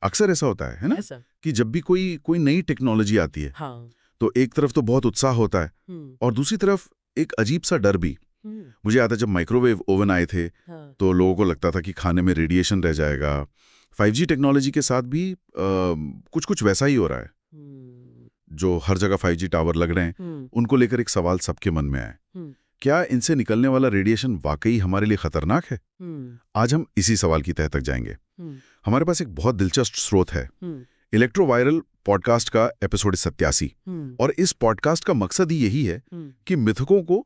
अक्सर ऐसा होता है ना, ऐसा कि जब भी कोई नई टेक्नोलॉजी आती है हाँ तो एक तरफ तो बहुत उत्साह होता है और दूसरी तरफ एक अजीब सा डर भी। मुझे याद है जब माइक्रोवेव ओवन आए थे हाँ तो लोगों को लगता था कि खाने में रेडिएशन रह जाएगा। 5G टेक्नोलॉजी के साथ भी कुछ कुछ वैसा ही हो रहा है। जो हर जगह 5G टावर लग रहे हैं उनको लेकर एक सवाल सबके मन में आए, क्या इनसे निकलने वाला रेडिएशन वाकई हमारे लिए खतरनाक है? आज हम इसी सवाल की तह तक जाएंगे। हमारे पास एक बहुत दिलचस्प स्रोत है, इलेक्ट्रोवायरल पॉडकास्ट का एपिसोड 87। और इस पॉडकास्ट का मकसद ही यही है कि मिथकों को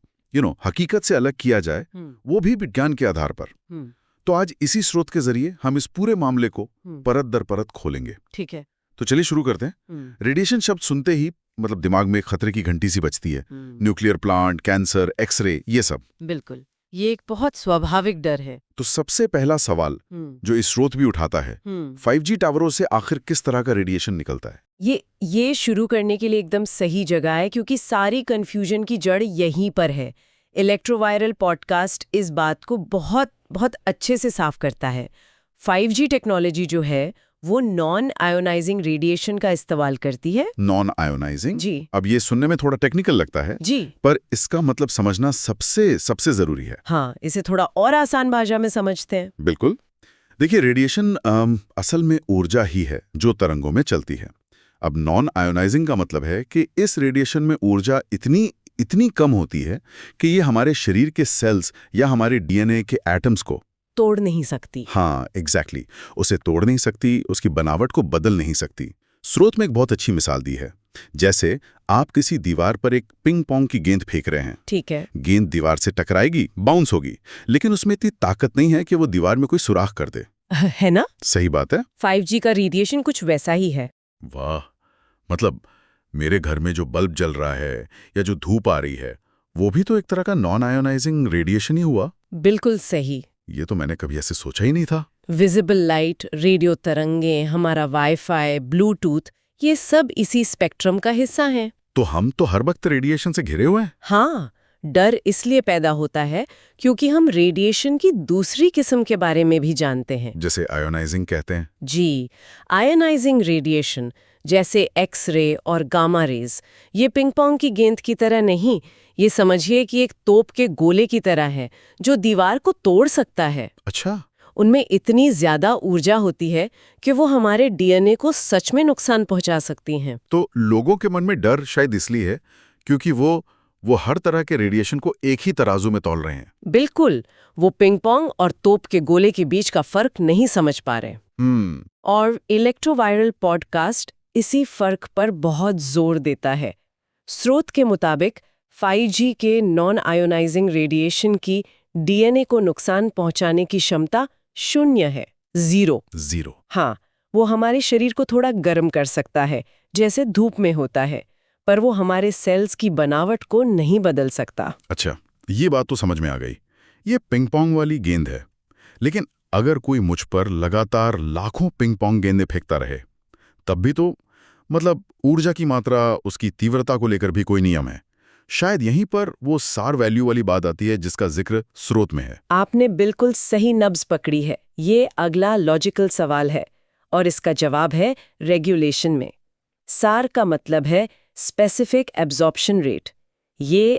हकीकत से अलग किया जाए, वो भी विज्ञान के आधार पर। तो आज इसी स्रोत के जरिए हम इस पूरे मामले को परत दर परत खोलेंगे। ठीक है। तो चलिए शुरू करते हैं। रेडिएशन शब्द सुनते ही मतलब दिमाग में खतरे की घंटी सी बजती है। न्यूक्लियर प्लांट, कैंसर, एक्सरे, ये सब। बिल्कुल, ये एक बहुत स्वाभाविक डर है। तो सबसे पहला सवाल जो इस स्रोत भी उठाता है, 5G टावरों से आखिर किस तरह का रेडिएशन निकलता है? ये शुरू करने के लिए एकदम सही जगह है, क्योंकि सारी कंफ्यूजन की जड़ यहीं पर है। इलेक्ट्रोवायरल पॉडकास्ट इस बात को बहुत बहुत अच्छे से साफ करता है। 5G टेक्नोलॉजी जो है वो नॉन आयोनाइजिंग रेडिएशन का इस्तेमाल करती है। Non ionizing? जी। अब ये सुनने में थोड़ा टेक्निकल लगता है जी, पर इसका मतलब समझना सबसे जरूरी है। हाँ, इसे थोड़ा और आसान भाषा में समझते हैं। बिल्कुल। देखिए, रेडिएशन असल में ऊर्जा ही है जो तरंगों में चलती है। अब नॉन आयोनाइजिंग का मतलब है कि इस रेडिएशन में ऊर्जा इतनी कम होती है कि ये हमारे शरीर के सेल्स या हमारे डीएनए के एटम्स को तोड़ नहीं सकती। हाँ, एग्जैक्टली। उसे तोड़ नहीं सकती, उसकी बनावट को बदल नहीं सकती। स्रोत में एक बहुत अच्छी मिसाल दी है। जैसे आप किसी दीवार पर एक पिंग पोंग की गेंद फेंक रहे हैं। ठीक है। गेंद दीवार से टकराएगी, बाउंस होगी, लेकिन उसमें इतनी ताकत नहीं है कि वो दीवार में कोई सुराख कर दे। है ना? सही बात है। 5G का रेडिएशन कुछ वैसा ही है। वाह, मतलब मेरे घर में जो बल्ब जल रहा है या जो धूप आ रही है वो भी तो एक तरह का नॉन आयोनाइजिंग रेडिएशन ही हुआ। बिल्कुल सही। ये तो मैंने कभी ऐसे सोचा ही नहीं था। विजिबल लाइट, रेडियो तरंगे, हमारा वाईफाई, ब्लूटूथ, ये सब इसी स्पेक्ट्रम का हिस्सा हैं। तो हम तो हर वक्त रेडिएशन से घिरे हुए हैं। हाँ, डर इसलिए पैदा होता है क्योंकि हम रेडिएशन की दूसरी किस्म के बारे में भी जानते हैं, जैसे आयोनाइजिंग कहते हैं। जी, आयनाइजिंग रेडिएशन जैसे एक्स-रे और गामा रेज, ये पिंग पोंग की गेंद की तरह नहीं, ये समझिए कि एक तोप के गोले की तरह है जो दीवार को तोड़ सकता है। अच्छा। उनमें इतनी ज्यादा ऊर्जा होती है कि वो हमारे डीएनए को सच में नुकसान पहुंचा सकती हैं। तो लोगों के मन में डर शायद इसलिए है क्योंकि वो हर तरह के रेडिएशन को एक ही तराजू में तौल रहे हैं। बिल्कुल, वो पिंग पोंग और तोप के गोले के बीच का फर्क नहीं समझ पा रहे। और इलेक्ट्रोवायरल पॉडकास्ट इसी फर्क पर बहुत जोर देता है। स्रोत के मुताबिक 5G के नॉन आयोनाइजिंग रेडिएशन की डीएनए को नुकसान पहुंचाने की क्षमता 0 है, 0। हाँ, वो हमारे शरीर को थोड़ा गर्म कर सकता है जैसे धूप में होता है, पर वो हमारे सेल्स की बनावट को नहीं बदल सकता। अच्छा, ये बात तो समझ में आ गई। ये पिंग पोंग वाली गेंद है, लेकिन अगर कोई मुझ पर लगातार लाखों पिंग पोंग गेंदें फेंकता रहे तब भी तो मतलब ऊर्जा की मात्रा, उसकी तीव्रता को लेकर भी कोई नियम है। शायद यहीं पर वो सार वैल्यू वाली बात आती है जिसका जिक्र स्रोत में है। आपने बिल्कुल सही नब्ज पकड़ी है। ये अगला लॉजिकल सवाल है और इसका जवाब है रेगुलेशन में। सार का मतलब है स्पेसिफिक एब्जॉर्प्शन रेट। ये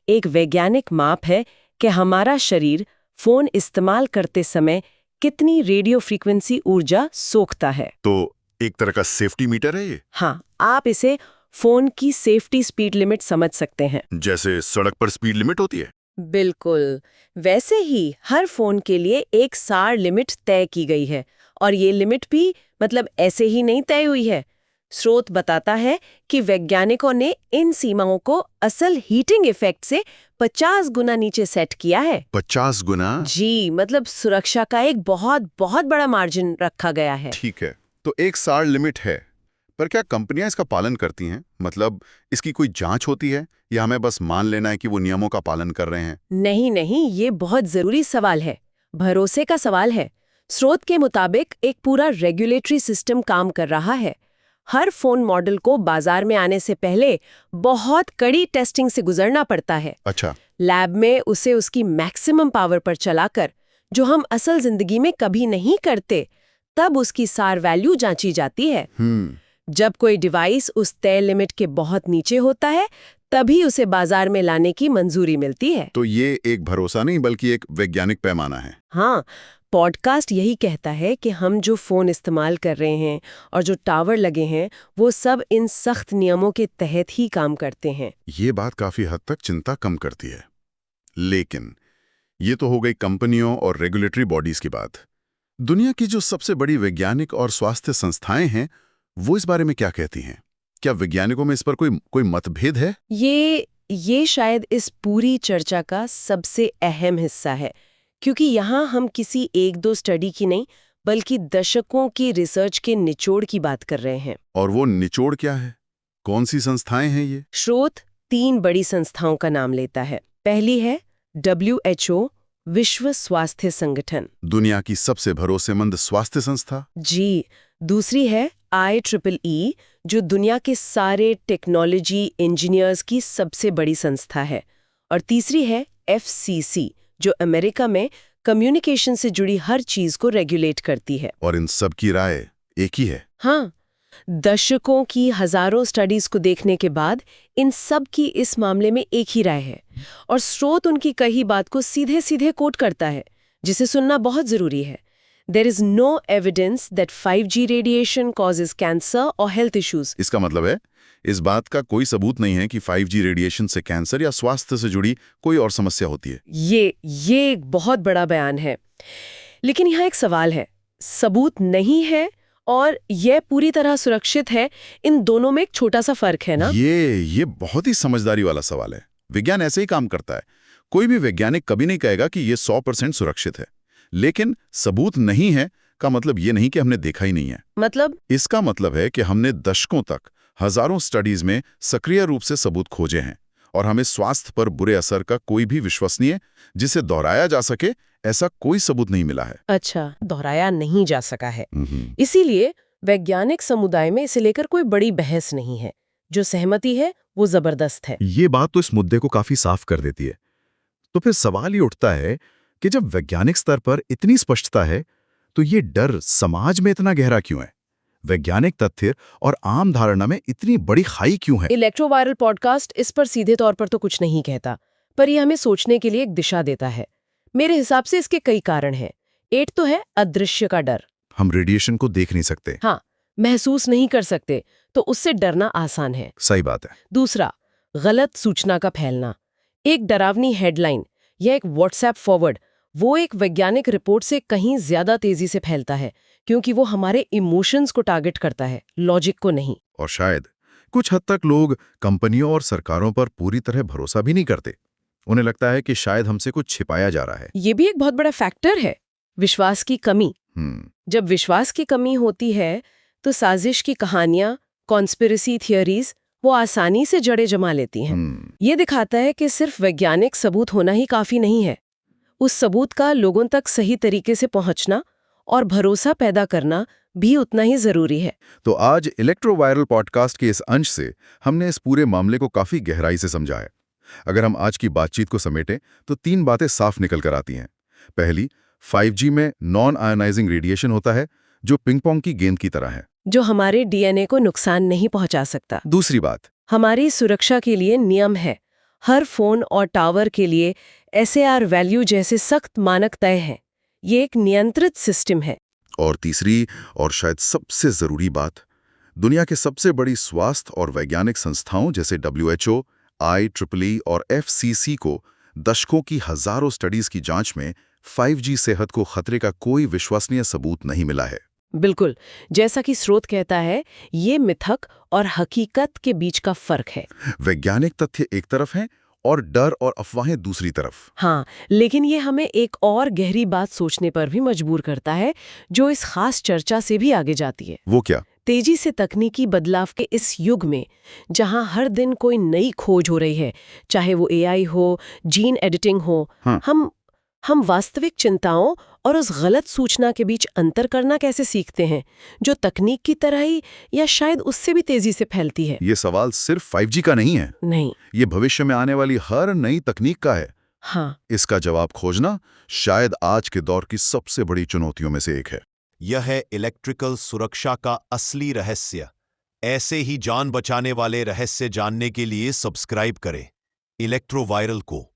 एक वैज्ञानिक माप है कि हमारा शरीर फोन इस्तेमाल करते समय कितनी रेडियो फ्रीक्वेंसी ऊर्जा सोखता है। तो एक तरह का सेफ्टी मीटर है ये? हाँ, आप इसे फोन की सेफ्टी स्पीड लिमिट समझ सकते हैं। जैसे सड़क पर स्पीड लिमिट होती है। बिल्कुल, वैसे ही हर फोन के लिए एक सार लिमिट तय की गई है और ये लिमिट भी मतलब ऐसे ही नहीं तय हुई है। स्रोत बताता है कि वैज्ञानिकों ने इन सीमाओं को असल हीटिंग इफेक्ट से 50 गुना नीचे सेट किया है। 50 गुना? जी, मतलब सुरक्षा का एक बहुत बहुत बड़ा मार्जिन रखा गया है। ठीक है, तो एक सार लिमिट है, पर क्या कंपनियां इसका पालन करती हैं? मतलब इसकी कोई जांच होती है या हमें बस मान लेना है कि वो नियमों का पालन कर रहे हैं? नहीं, ये बहुत जरूरी सवाल है, भरोसे का सवाल है। स्रोत के मुताबिक एक पूरा रेगुलेटरी सिस्टम काम कर रहा है। हर फोन मॉडल को बाजार में आने से पहले बहुत कड़ी टेस्टिंग से गुजरना पड़ता है। अच्छा। लैब में उसे उसकी मैक्सिमम पावर पर चलाकर, जो हम असल जिंदगी में कभी नहीं करते, तब उसकी सार वैल्यू जांची जाती है। जब कोई डिवाइस उस तय लिमिट के बहुत नीचे होता है तभी उसे बाजार में लाने की मंजूरी मिलती है। तो ये एक भरोसा नहीं बल्कि एक वैज्ञानिक पैमाना है। हाँ, पॉडकास्ट यही कहता है कि हम जो फोन इस्तेमाल कर रहे हैं और जो टावर लगे हैं वो सब इन सख्त नियमों के तहत ही काम करते हैं। ये बात काफी हद तक चिंता कम करती है। लेकिन ये तो हो गई कंपनियों और रेगुलेटरी बॉडीज की बात। दुनिया की जो सबसे बड़ी वैज्ञानिक और स्वास्थ्य संस्थाएं हैं वो इस बारे में क्या कहती हैं? क्या वैज्ञानिकों में इस पर कोई मतभेद है? ये शायद इस पूरी चर्चा का सबसे अहम हिस्सा है, क्योंकि यहाँ हम किसी एक दो स्टडी की नहीं बल्कि दशकों की रिसर्च के निचोड़ की बात कर रहे हैं। और वो निचोड़ क्या है? कौन सी संस्थाएं हैं ये? स्रोत 3 बड़ी संस्थाओं का नाम लेता है। पहली है WHO, विश्व स्वास्थ्य संगठन, दुनिया की सबसे भरोसेमंद स्वास्थ्य संस्था। जी। दूसरी है IEEE, जो दुनिया के सारे टेक्नोलॉजी इंजीनियर्स की सबसे बड़ी संस्था है। और तीसरी है FCC, जो अमेरिका में कम्युनिकेशन से जुड़ी हर चीज को रेगुलेट करती है। और इन सब की राय एक ही है। हाँ, दशकों की हजारों स्टडीज को देखने के बाद इन सब की इस मामले में एक ही राय है। और स्रोत उनकी कही बात को सीधे सीधे कोट करता है, जिसे सुनना बहुत जरूरी है। There is no evidence that 5G radiation causes cancer or health issues. इसका मतलब है इस बात का कोई सबूत नहीं है कि 5G रेडिएशन से कैंसर या स्वास्थ्य से जुड़ी कोई और समस्या होती है। ये एक बहुत बड़ा बयान है। लेकिन यहाँ एक सवाल है, सबूत नहीं है और यह पूरी तरह सुरक्षित है, इन दोनों में एक छोटा सा फर्क है ना? ये बहुत ही समझदारी वाला सवाल है। विज्ञान ऐसे ही काम करता है। कोई भी वैज्ञानिक कभी नहीं कहेगा कि ये 100% सुरक्षित है। लेकिन सबूत नहीं है का मतलब ये नहीं कि हमने देखा ही नहीं है। मतलब? इसका मतलब है कि हमने दशकों तक हजारों स्टडीज में सक्रिय रूप से सबूत खोजे हैं और हमें स्वास्थ्य पर बुरे असर का कोई भी विश्वसनीय, जिसे दोहराया जा सके, ऐसा कोई सबूत नहीं मिला है। अच्छा, दोहराया नहीं जा सका है। इसीलिए वैज्ञानिक समुदाय में इसे लेकर कोई बड़ी बहस नहीं है। जो सहमति है वो जबरदस्त है। ये बात तो इस मुद्दे को काफी साफ कर देती है। तो फिर सवाल ये उठता है कि जब वैज्ञानिक स्तर पर इतनी स्पष्टता है तो ये डर समाज में इतना गहरा क्यों है? वैज्ञानिक तथ्य और आम धारणा में इतनी बड़ी खाई क्यों है? इलेक्ट्रोवायरल पॉडकास्ट इस पर सीधे तौर पर तो कुछ नहीं कहता, पर यह हमें सोचने के लिए एक दिशा देता है। मेरे हिसाब से इसके कई कारण हैं। एक तो है अदृश्य का डर। हम रेडिएशन को देख नहीं सकते। हाँ, महसूस नहीं कर सकते, तो उससे डरना आसान है। सही बात है। दूसरा, गलत सूचना का फैलना। एक डरावनी हेडलाइन या एक व्हाट्सएप फॉरवर्ड वो एक वैज्ञानिक रिपोर्ट से कहीं ज्यादा तेजी से फैलता है, क्योंकि वो हमारे इमोशंस को टारगेट करता है, लॉजिक को नहीं। और शायद कुछ हद तक लोग कंपनियों और सरकारों पर पूरी तरह भरोसा भी नहीं करते। उन्हें लगता है कि शायद हमसे कुछ छिपाया जा रहा है। ये भी एक बहुत बड़ा फैक्टर है, विश्वास की कमी। जब विश्वास की कमी होती है तो साजिश की कहानियां, कॉन्स्पिरेसी थियरीज वो आसानी से जड़ें जमा लेती हैं। ये दिखाता है कि सिर्फ वैज्ञानिक सबूत होना ही काफी नहीं है, उस सबूत का लोगों तक सही तरीके से पहुंचना और भरोसा पैदा करना भी उतना ही जरूरी है। तो आज इलेक्ट्रोवायरल पॉडकास्ट के इस अंश से हमने इस पूरे मामले को काफी गहराई से समझा है। अगर हम आज की बातचीत को समेटें तो 3 बातें साफ निकल कर आती हैं। पहली, 5G में नॉन आयोनाइजिंग रेडिएशन होता है जो पिंग पोंग की गेंद की तरह है, जो हमारे DNA को नुकसान नहीं पहुंचा सकता। दूसरी बात, हमारी सुरक्षा के लिए नियम है। हर फोन और टावर के लिए SAR वैल्यू जैसे सख्त मानक तय हैं। ये एक नियंत्रित सिस्टम है। और तीसरी और शायद सबसे जरूरी बात, दुनिया के सबसे बड़ी स्वास्थ्य और वैज्ञानिक संस्थाओं जैसे WHO, IEEE और FCC को दशकों की हजारों स्टडीज की जांच में 5G सेहत को खतरे का कोई विश्वसनीय सबूत नहीं मिला है। बिल्कुल, जैसा कि स्रोत कहता है, ये मिथक और हकीकत के बीच का फर्क है। वैज्ञानिक तथ्य एक तरफ हैं और डर और अफवाहें दूसरी तरफ। हाँ, लेकिन ये हमें एक और गहरी बात सोचने पर भी मजबूर करता है, जो इस खास चर्चा से भी आगे जाती है। वो क्या? तेजी से तकनीकी बदलाव के इस युग में, जहां हर दिन कोई नई खोज हो रही है, चाहे वो AI हो, जीन एडिटिंग हो, हम वास्तविक चिंताओं और उस गलत सूचना के बीच अंतर करना कैसे सीखते हैं, जो तकनीक की तरह ही या शायद उससे भी तेजी से फैलती है। ये सवाल सिर्फ 5G का नहीं है। नहीं, ये भविष्य में आने वाली हर नई तकनीक का है। हाँ, इसका जवाब खोजना शायद आज के दौर की सबसे बड़ी चुनौतियों में से एक है। यह है इलेक्ट्रिकल सुरक्षा का असली रहस्य। ऐसे ही जान बचाने वाले रहस्य जानने के लिए सब्सक्राइब करें इलेक्ट्रोवायरल को।